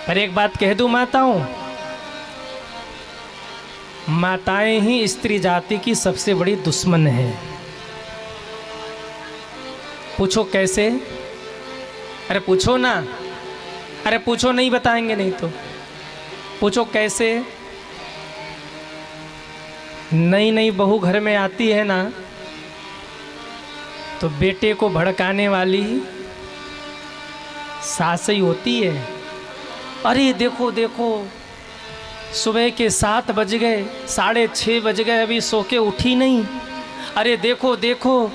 पर एक बात कह दूं माताओं, माताएं ही स्त्री जाति की सबसे बड़ी दुश्मन है। पूछो कैसे? अरे पूछो ना, अरे पूछो, नहीं बताएंगे नहीं तो पूछो कैसे। नई नई बहू घर में आती है ना, तो बेटे को भड़काने वाली सास ही होती है। अरे देखो देखो, सुबह के 7 बज गए, 6:30 बज गए, अभी सो के उठी नहीं। अरे देखो देखो,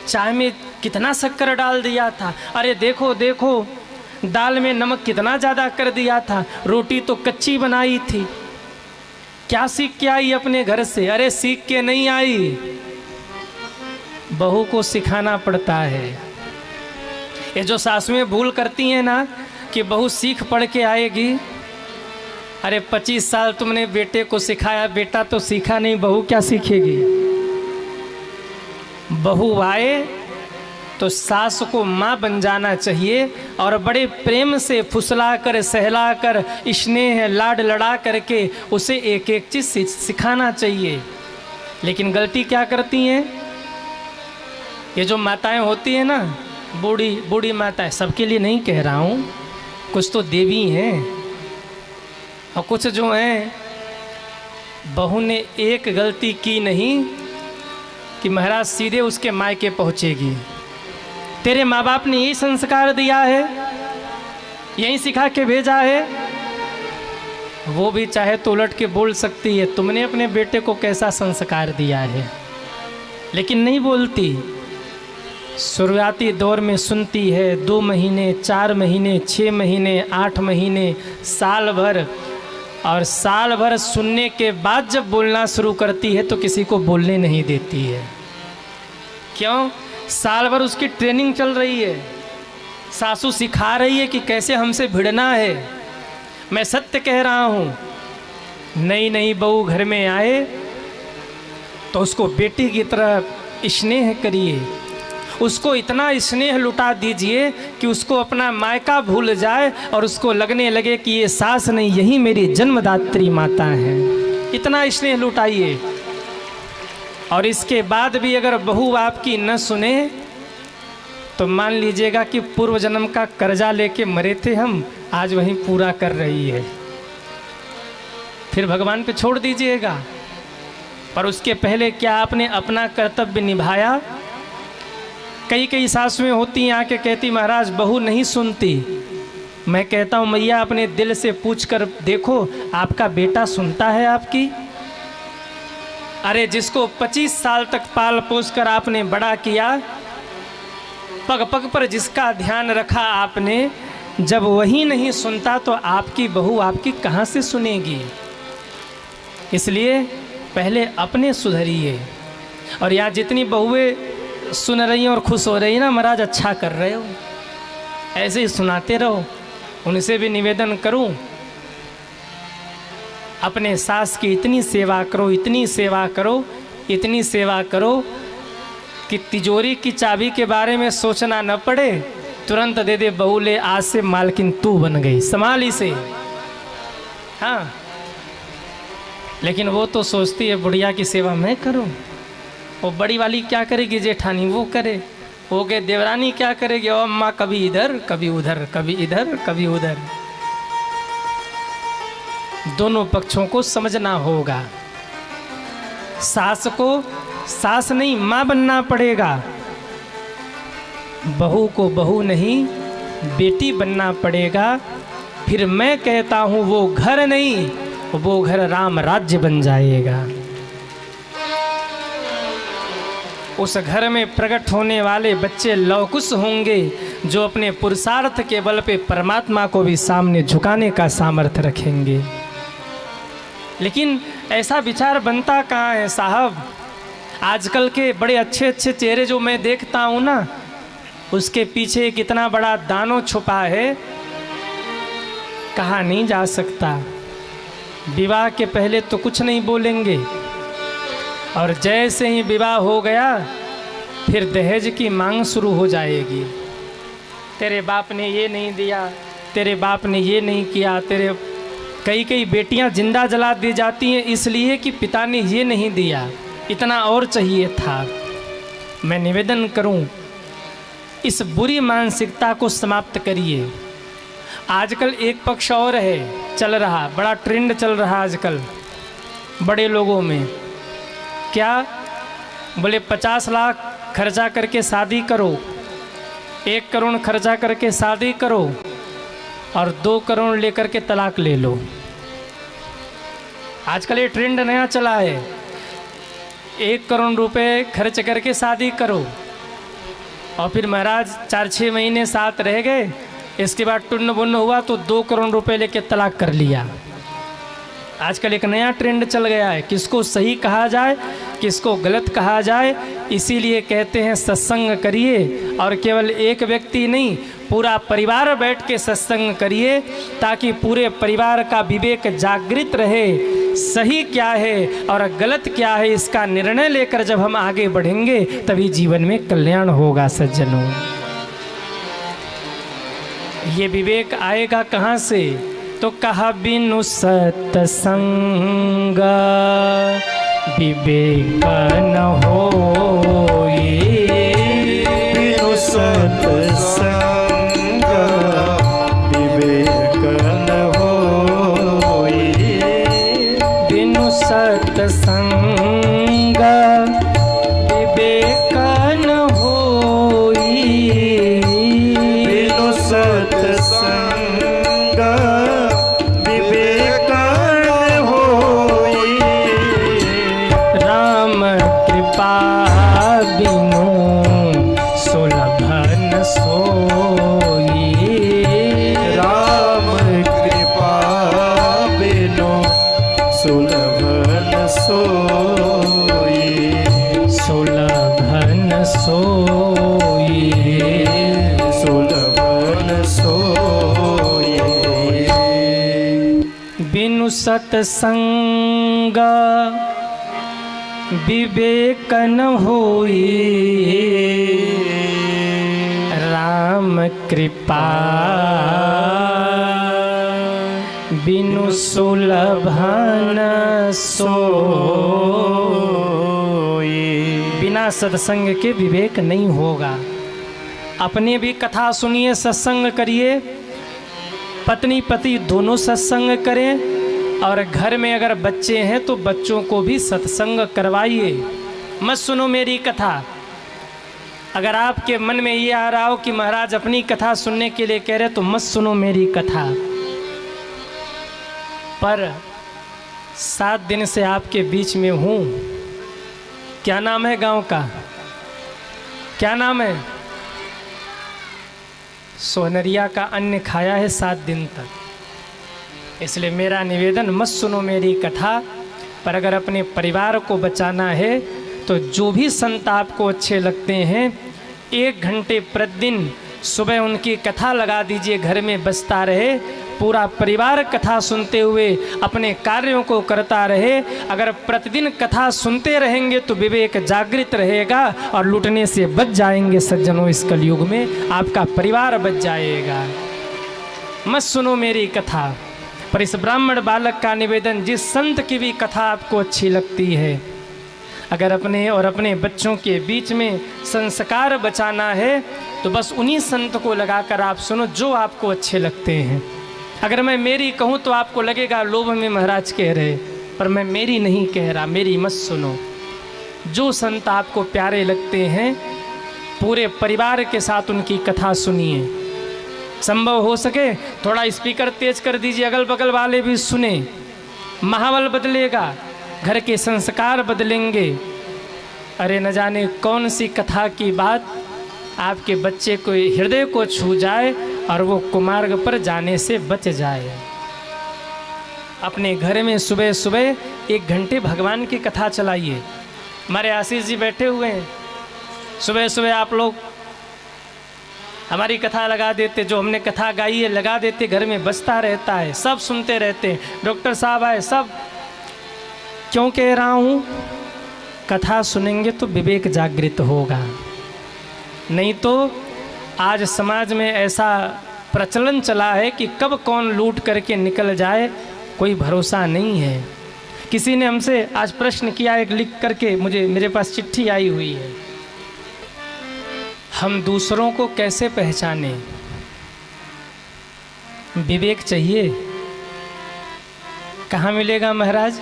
चाय में कितना शक्कर डाल दिया था। अरे देखो देखो, दाल में नमक कितना ज़्यादा कर दिया था। रोटी तो कच्ची बनाई थी। क्या सीख के आई अपने घर से? अरे सीख के नहीं आई, बहू को सिखाना पड़ता है। ये जो सासुएं भूल करती हैं ना कि बहू सीख पढ़ के आएगी। अरे 25 साल तुमने बेटे को सिखाया, बेटा तो सीखा नहीं, बहू क्या सीखेगी? बहू आए तो सास को माँ बन जाना चाहिए और बड़े प्रेम से फुसला कर, सहला कर, स्नेह लाड लड़ा करके उसे एक एक चीज़ सिखाना चाहिए। लेकिन गलती क्या करती हैं ये जो माताएं होती हैं ना, बूढ़ी बूढ़ी माताएं, सबके लिए नहीं कह रहा हूँ, कुछ तो देवी हैं और कुछ जो हैं, बहू ने एक गलती की नहीं कि महाराज सीधे उसके मायके पहुँचेगी। तेरे माँ बाप ने यही संस्कार दिया है, यही सिखा के भेजा है। वो भी चाहे तो उलट के बोल सकती है, तुमने अपने बेटे को कैसा संस्कार दिया है, लेकिन नहीं बोलती। शुरुआती दौर में सुनती है, 2 महीने, 4 महीने, 6 महीने, 8 महीने, साल भर, और साल भर सुनने के बाद जब बोलना शुरू करती है तो किसी को बोलने नहीं देती है। क्यों? साल भर उसकी ट्रेनिंग चल रही है, सासू सिखा रही है कि कैसे हमसे भिड़ना है। मैं सत्य कह रहा हूँ, नई नई बहू घर में आए तो उसको बेटी की तरह स्नेह करिए, उसको इतना स्नेह लुटा दीजिए कि उसको अपना मायका भूल जाए और उसको लगने लगे कि ये सास नहीं, यही मेरी जन्मदात्री माता है। इतना स्नेह लुटाइए। और इसके बाद भी अगर बहू आपकी न सुने तो मान लीजिएगा कि पूर्व जन्म का कर्जा लेके मरे थे हम, आज वहीं पूरा कर रही है। फिर भगवान पे छोड़ दीजिएगा। पर उसके पहले क्या आपने अपना कर्तव्य निभाया? कई कई सासुएं होती हैं, आके कहती महाराज बहू नहीं सुनती। मैं कहता हूँ मैया अपने दिल से पूछ कर देखो, आपका बेटा सुनता है आपकी? अरे जिसको 25 साल तक पाल पोस कर आपने बड़ा किया, पग पग पर जिसका ध्यान रखा आपने, जब वही नहीं सुनता तो आपकी बहू आपकी कहाँ से सुनेगी? इसलिए पहले अपने सुधरिए। और यहाँ जितनी बहुएं सुन रही हैं और खुश हो रही हैं ना, महाराज अच्छा कर रहे हो, ऐसे ही सुनाते रहो। उनसे भी निवेदन करूं, अपने सास की इतनी सेवा करो, इतनी सेवा करो, इतनी सेवा करो कि तिजोरी की चाबी के बारे में सोचना न पड़े, तुरंत दे दे बहू ले, आज से मालकिन तू बन गई, संभाल इसे। हाँ, लेकिन वो तो सोचती है बुढ़िया की सेवा मैं करूं, वो बड़ी वाली क्या करेगी जेठानी वो करे, वो के देवरानी क्या करेगी, ओ अम्मा कभी इधर कभी उधर, कभी इधर कभी उधर। दोनों पक्षों को समझना होगा। सास को सास नहीं माँ बनना पड़ेगा, बहू को बहू नहीं बेटी बनना पड़ेगा। फिर मैं कहता हूँ वो घर नहीं, वो घर राम राज्य बन जाएगा। उस घर में प्रकट होने वाले बच्चे लवकुश होंगे, जो अपने पुरुषार्थ के बल पे परमात्मा को भी सामने झुकाने का सामर्थ्य रखेंगे। लेकिन ऐसा विचार बनता कहाँ है साहब? आजकल के बड़े अच्छे अच्छे चेहरे जो मैं देखता हूँ ना, उसके पीछे कितना बड़ा दानव छुपा है, कहा नहीं जा सकता। विवाह के पहले तो कुछ नहीं बोलेंगे, और जैसे ही विवाह हो गया फिर दहेज की मांग शुरू हो जाएगी। तेरे बाप ने ये नहीं दिया, तेरे बाप ने ये नहीं किया, तेरे कई बेटियां जिंदा जला दी जाती हैं इसलिए कि पिता ने ये नहीं दिया, इतना और चाहिए था। मैं निवेदन करूं, इस बुरी मानसिकता को समाप्त करिए। आजकल एक पक्ष और है चल रहा, बड़ा ट्रेंड चल रहा आजकल बड़े लोगों में, क्या बोले 50 लाख खर्चा करके शादी करो, 1 करोड़ खर्चा करके शादी करो और 2 करोड़ लेकर के तलाक ले लो। आजकल ये ट्रेंड नया चला है, 1 करोड़ रुपए खर्च करके शादी करो और फिर महाराज 4-6 महीने साथ रह गए, इसके बाद टुन्न बुन्न हुआ तो 2 करोड़ रुपए लेके तलाक कर लिया। आजकल एक नया ट्रेंड चल गया है, किसको सही कहा जाए किसको गलत कहा जाए। इसीलिए कहते हैं सत्संग करिए, और केवल एक व्यक्ति नहीं पूरा परिवार बैठ के सत्संग करिए, ताकि पूरे परिवार का विवेक जागृत रहे। सही क्या है और गलत क्या है इसका निर्णय लेकर जब हम आगे बढ़ेंगे तभी जीवन में कल्याण होगा सज्जनों। ये विवेक आएगा कहाँ से? तो कहा बिनु सत्संग विवेक न होए, बिनु सत्संग विवेक न होए, बिनु सत्संग विवेक न होए, बिनु सत्संग विवेक न होए, राम कृपा बिनु सुलभ न सोई, राम कृपा बिनु सुलभ न सोई, सुलभ न सोई, सुलभ न सोई, बिनु सत्संग विवेक न होई, राम कृपा बिनु सुलभ न सोई। बिना सत्संग के विवेक नहीं होगा। अपने भी कथा सुनिए, सत्संग करिए, पत्नी पति दोनों सत्संग करें, और घर में अगर बच्चे हैं तो बच्चों को भी सत्संग करवाइए। मत सुनो मेरी कथा। अगर आपके मन में ये आ रहा हो कि महाराज अपनी कथा सुनने के लिए कह रहे तो मत सुनो मेरी कथा। पर 7 दिन से आपके बीच में हूँ। क्या नाम है गांव का? क्या नाम है? सोनरिया का अन्न खाया है 7 दिन तक। इसलिए मेरा निवेदन, मत सुनो मेरी कथा, पर अगर अपने परिवार को बचाना है तो जो भी संत आपको अच्छे लगते हैं 1 घंटे प्रतिदिन सुबह उनकी कथा लगा दीजिए, घर में बजता रहे, पूरा परिवार कथा सुनते हुए अपने कार्यों को करता रहे। अगर प्रतिदिन कथा सुनते रहेंगे तो विवेक जागृत रहेगा और लूटने से बच जाएंगे सज्जनों। इस कलयुग में आपका परिवार बच जाएगा। मत सुनो मेरी कथा। पर इस ब्राह्मण बालक का निवेदन, जिस संत की भी कथा आपको अच्छी लगती है, अगर अपने और अपने बच्चों के बीच में संस्कार बचाना है तो बस उन्हीं संत को लगाकर आप सुनो जो आपको अच्छे लगते हैं। अगर मैं मेरी कहूँ तो आपको लगेगा लोभ में महाराज कह रहे, पर मैं मेरी नहीं कह रहा, मेरी मत सुनो। जो संत आपको प्यारे लगते हैं पूरे परिवार के साथ उनकी कथा सुनिए। संभव हो सके थोड़ा स्पीकर तेज कर दीजिए, अगल बगल वाले भी सुने। माहौल बदलेगा, घर के संस्कार बदलेंगे। अरे न जाने कौन सी कथा की बात आपके बच्चे को हृदय को छू जाए और वो कुमार्ग पर जाने से बच जाए। अपने घर में सुबह सुबह 1 घंटे भगवान की कथा चलाइए। हमारे आशीष जी बैठे हुए हैं, सुबह सुबह आप लोग हमारी कथा लगा देते, जो हमने कथा गाई है लगा देते, घर में बजता रहता है, सब सुनते रहते हैं। डॉक्टर साहब आए, सब। क्यों कह रहा हूँ? कथा सुनेंगे तो विवेक जागृत होगा। नहीं तो आज समाज में ऐसा प्रचलन चला है कि कब कौन लूट करके निकल जाए, कोई भरोसा नहीं है। किसी ने हमसे आज प्रश्न किया, एक लिख करके मुझे, मेरे पास चिट्ठी आई हुई है, हम दूसरों को कैसे पहचाने? विवेक चाहिए। कहाँ मिलेगा महाराज?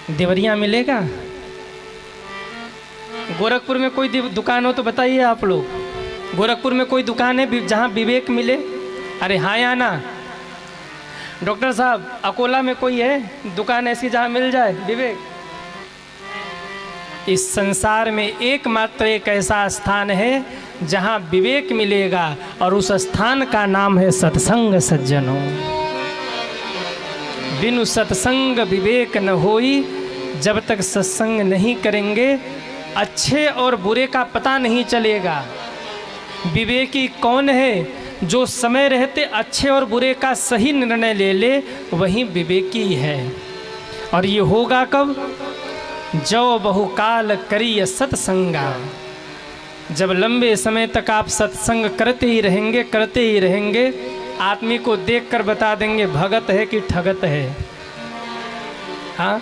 देवरिया मिलेगा? गोरखपुर में कोई दुकान हो तो बताइए आप लोग। गोरखपुर में कोई दुकान है जहाँ विवेक मिले? अरे हाँ या ना? डॉक्टर साहब, अकोला में कोई है दुकान ऐसी जहाँ मिल जाए विवेक? इस संसार में एकमात्र एक ऐसा स्थान है जहाँ विवेक मिलेगा, और उस स्थान का नाम है सत्संग। सज्जनों, बिनु सत्संग विवेक न होई। जब तक सत्संग नहीं करेंगे अच्छे और बुरे का पता नहीं चलेगा। विवेकी कौन है? जो समय रहते अच्छे और बुरे का सही निर्णय ले ले, वही विवेकी है। और ये होगा कब? जो बहुकाल करिय सत्संगा। जब लंबे समय तक आप सत्संग करते ही रहेंगे, आदमी को देखकर बता देंगे भगत है कि ठगत है। हाँ,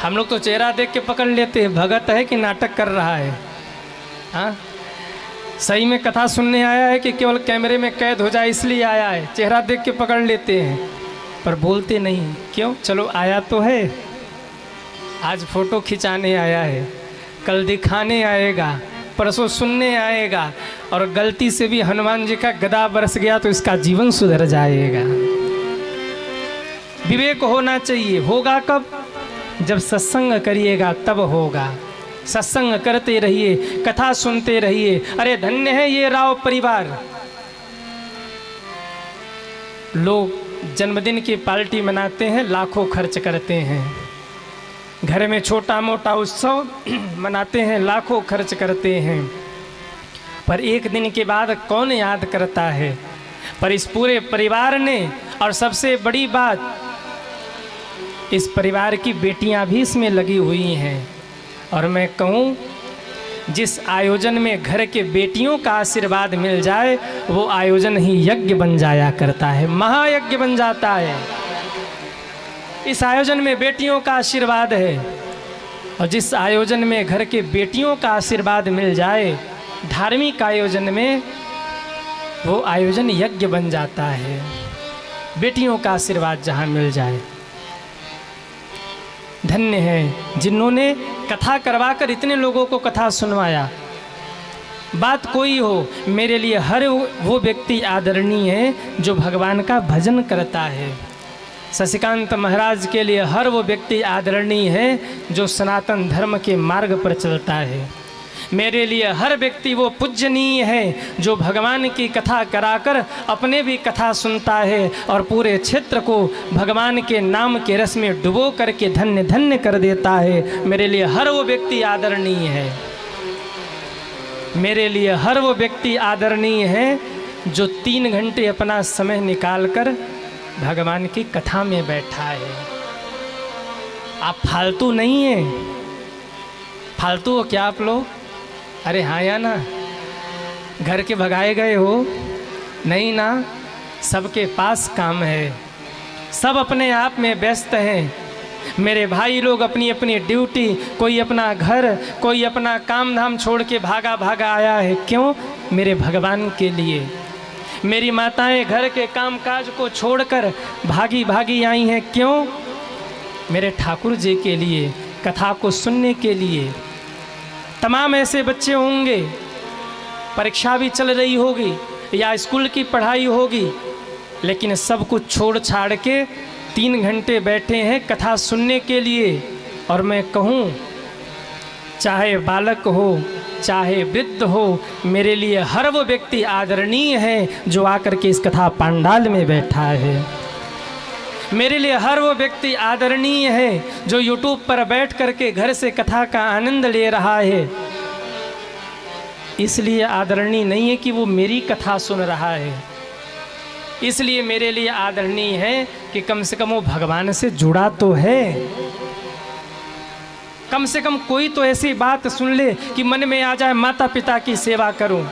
हम लोग तो चेहरा देख के पकड़ लेते हैं भगत है कि नाटक कर रहा है। हाँ, सही में कथा सुनने आया है कि केवल कैमरे में कैद हो जाए इसलिए आया है? चेहरा देख के पकड़ लेते हैं पर बोलते नहीं। क्यों? चलो आया तो है, आज फोटो खिंचाने आया है, कल दिखाने आएगा, परसों सुनने आएगा, और गलती से भी हनुमान जी का गदा बरस गया तो इसका जीवन सुधर जाएगा। विवेक होना चाहिए। होगा कब? जब सत्संग करिएगा तब होगा। सत्संग करते रहिए, कथा सुनते रहिए। अरे धन्य है ये राव परिवार। लोग जन्मदिन की पार्टी मनाते हैं, लाखों खर्च करते हैं। घर में छोटा मोटा उत्सव मनाते हैं, लाखों खर्च करते हैं, पर एक दिन के बाद कौन याद करता है? पर इस पूरे परिवार ने, और सबसे बड़ी बात, इस परिवार की बेटियां भी इसमें लगी हुई हैं। और मैं कहूँ, जिस आयोजन में घर के बेटियों का आशीर्वाद मिल जाए, वो आयोजन ही यज्ञ बन जाया करता है, महायज्ञ बन जाता है। इस आयोजन में बेटियों का आशीर्वाद है, और जिस आयोजन में घर के बेटियों का आशीर्वाद मिल जाए, धार्मिक आयोजन में, वो आयोजन यज्ञ बन जाता है। बेटियों का आशीर्वाद जहाँ मिल जाए। धन्य है जिन्होंने कथा करवाकर इतने लोगों को कथा सुनवाया। बात कोई हो, मेरे लिए हर वो व्यक्ति आदरणीय है जो भगवान का भजन करता है। शशिकांत महाराज के लिए हर वो व्यक्ति आदरणीय है जो सनातन धर्म के मार्ग पर चलता है। मेरे लिए हर व्यक्ति वो पूजनीय है जो भगवान की कथा कराकर अपने भी कथा सुनता है और पूरे क्षेत्र को भगवान के नाम के रस में डुबो करके धन्य धन्य कर देता है। मेरे लिए हर वो व्यक्ति आदरणीय है। मेरे लिए हर वो व्यक्ति आदरणीय है जो 3 घंटे अपना समय निकालकर भगवान की कथा में बैठा है। आप फालतू नहीं हैं। फालतू हो क्या आप लोग? अरे हाँ या ना? घर के भगाए गए हो? नहीं ना, सबके पास काम है, सब अपने आप में व्यस्त हैं। मेरे भाई लोग अपनी अपनी ड्यूटी, कोई अपना घर, कोई अपना काम धाम छोड़ के भागा भागा आया है। क्यों? मेरे भगवान के लिए। मेरी माताएं घर के काम काज को छोड़कर भागी भागी आई हैं। क्यों? मेरे ठाकुर जी के लिए, कथा को सुनने के लिए। तमाम ऐसे बच्चे होंगे, परीक्षा भी चल रही होगी या स्कूल की पढ़ाई होगी, लेकिन सब कुछ छोड़ छाड़ के 3 घंटे बैठे हैं कथा सुनने के लिए। और मैं कहूँ, चाहे बालक हो चाहे वृद्ध हो, मेरे लिए हर वो व्यक्ति आदरणीय है जो आकर के इस कथा पंडाल में बैठा है। मेरे लिए हर वो व्यक्ति आदरणीय है जो YouTube पर बैठ करके घर से कथा का आनंद ले रहा है। इसलिए आदरणीय नहीं है कि वो मेरी कथा सुन रहा है, इसलिए मेरे लिए आदरणीय है कि कम से कम वो भगवान से जुड़ा तो है। कम से कम कोई तो ऐसी बात सुन ले कि मन में आ जाए माता पिता की सेवा करूं।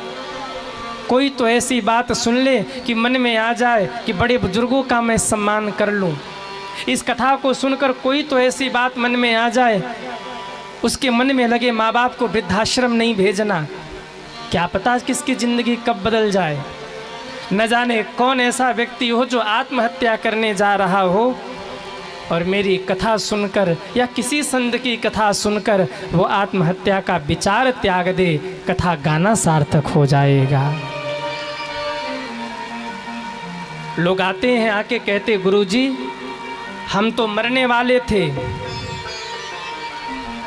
कोई तो ऐसी बात सुन ले कि मन में आ जाए कि बड़े बुजुर्गों का मैं सम्मान कर लूं। इस कथा को सुनकर कोई तो ऐसी बात मन में आ जाए, उसके मन में लगे माँ बाप को वृद्धाश्रम नहीं भेजना। क्या पता किसकी ज़िंदगी कब बदल जाए। न जाने कौन ऐसा व्यक्ति हो जो आत्महत्या करने जा रहा हो और मेरी कथा सुनकर या किसी संत की कथा सुनकर वो आत्महत्या का विचार त्याग दे, कथा गाना सार्थक हो जाएगा। लोग आते हैं, आके कहते गुरुजी हम तो मरने वाले थे,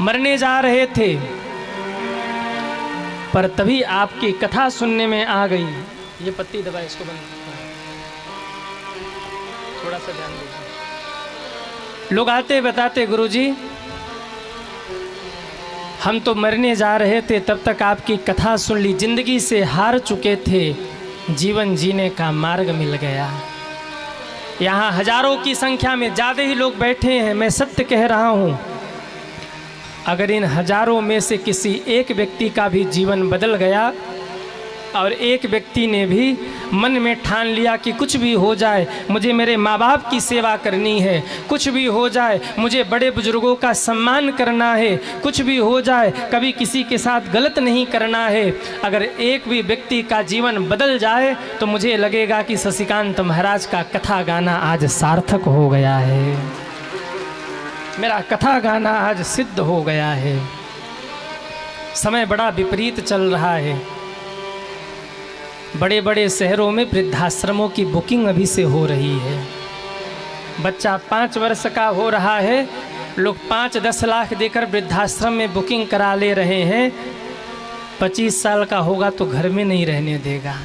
मरने जा रहे थे, पर तभी आपकी कथा सुनने में आ गई। ये पत्ती दबा, इसको बंद थोड़ा सा ध्यान दीजिए। लोग आते बताते गुरुजी हम तो मरने जा रहे थे, तब तक आपकी कथा सुन ली, जिंदगी से हार चुके थे, जीवन जीने का मार्ग मिल गया। यहाँ हजारों की संख्या में ज़्यादा ही लोग बैठे हैं, मैं सत्य कह रहा हूँ। अगर इन हजारों में से किसी एक व्यक्ति का भी जीवन बदल गया और एक व्यक्ति ने भी मन में ठान लिया कि कुछ भी हो जाए मुझे मेरे माँ बाप की सेवा करनी है, कुछ भी हो जाए मुझे बड़े बुजुर्गों का सम्मान करना है, कुछ भी हो जाए कभी किसी के साथ गलत नहीं करना है, अगर एक भी व्यक्ति का जीवन बदल जाए तो मुझे लगेगा कि शशिकांत महाराज का कथा गाना आज सार्थक हो गया है, मेरा कथा गाना आज सिद्ध हो गया है। समय बड़ा विपरीत चल रहा है। बड़े बड़े शहरों में वृद्धाश्रमों की बुकिंग अभी से हो रही है। बच्चा 5 वर्ष का हो रहा है, लोग 5-10 लाख देकर वृद्धाश्रम में बुकिंग करा ले रहे हैं। 25 साल का होगा तो घर में नहीं रहने देगा,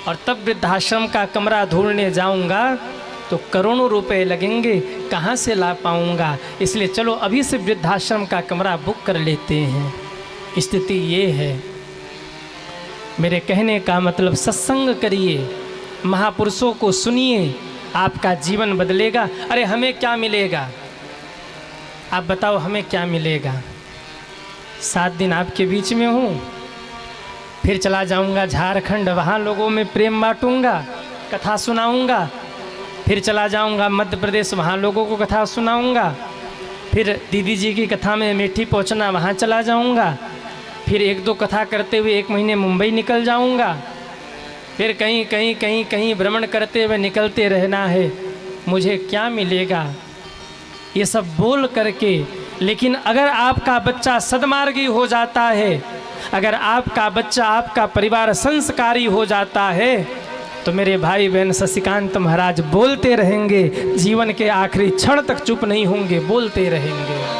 और तब वृद्धाश्रम का कमरा ढूंढने जाऊंगा तो करोड़ों रुपए लगेंगे, कहाँ से ला पाऊंगा। इसलिए चलो अभी से वृद्धाश्रम का कमरा बुक कर लेते हैं। स्थिति ये है। मेरे कहने का मतलब सत्संग करिए, महापुरुषों को सुनिए, आपका जीवन बदलेगा। अरे हमें क्या मिलेगा, आप बताओ हमें क्या मिलेगा। 7 दिन आपके बीच में हूँ, फिर चला जाऊँगा झारखंड, वहाँ लोगों में प्रेम बांटूँगा, कथा सुनाऊँगा। फिर चला जाऊँगा मध्य प्रदेश, वहाँ लोगों को कथा सुनाऊँगा। फिर दीदी जी की कथा में मेठी पहुँचना, वहाँ चला जाऊँगा। फिर 1-2 कथा करते हुए 1 महीने मुंबई निकल जाऊंगा। फिर कहीं कहीं कहीं कहीं भ्रमण करते हुए निकलते रहना है। मुझे क्या मिलेगा, ये सब बोल करके। लेकिन अगर आपका बच्चा सद्मार्गी हो जाता है, अगर आपका बच्चा, आपका परिवार संस्कारी हो जाता है, तो मेरे भाई बहन शशिकांत महाराज बोलते रहेंगे, जीवन के आखिरी क्षण तक चुप नहीं होंगे, बोलते रहेंगे।